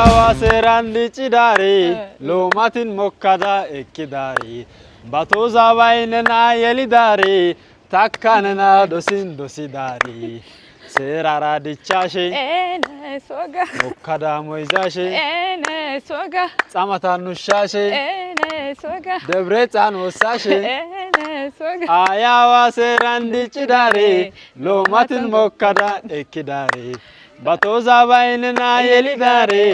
Awaserandi cidari lomatin mokkada ekkidari batoza baynena yelidari takkanena dosidari serara dichashe ene soga mokkada moizashe ene soga tsamatan nushashe ene soga debretan wasashe ene soga ayawaserandi cidari lomatin mokkada ekkidari batoza baynena yelidari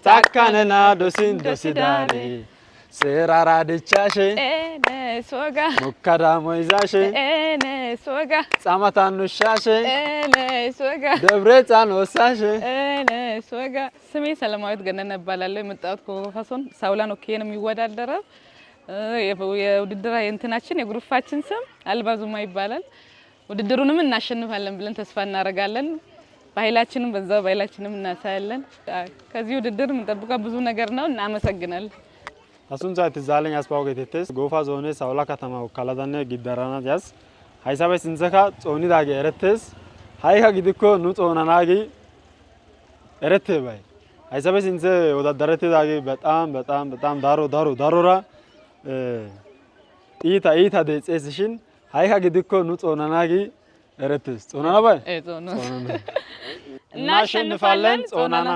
takkanena dosidari serara dichashe ene soga mokkada moizashe ene soga tsamatan nushashe ene soga debretan wasashe ene soga ስሜ ሰለማዊት ገነነ እባላለሁ የመጣሁት ከፋሶን ሳውላን ኦኬ ነው የሚወዳደረው የውድድር እንትናችን የግሩፓችን ስም አልባዙማ ይባላል ውድድሩንም እናሸንፋለን ብለን ተስፋ እናደርጋለን ባይላችንም በዛው ባይላችንም እናሳያለን ከዚህ ውድድር የምንጠብቀው ብዙ ነገር ነው እናመሰግናለን አሱንዛት ዛለኝ አስፓውገቴስ ጎፋ ዞኔ ሳውላ ከተማ ወካላዳነ ጊዳራና ያስ ሃይሳበ ሲንዘካ ጾኒ ዳገ ኤረተስ ሃይካ ጊድኮ ኑ ጾናናጊ ኤረተ ባይ ሃይሳበ ሲንዘ ወዳደረተ ዳገ በጣም ዳሮራ ኢታ ደጽስሽን ሃይካ ጊድኮ ኑ ጾናናጊ ኤረተስ ጾናና ባይ እናሸንፋለን ጾናና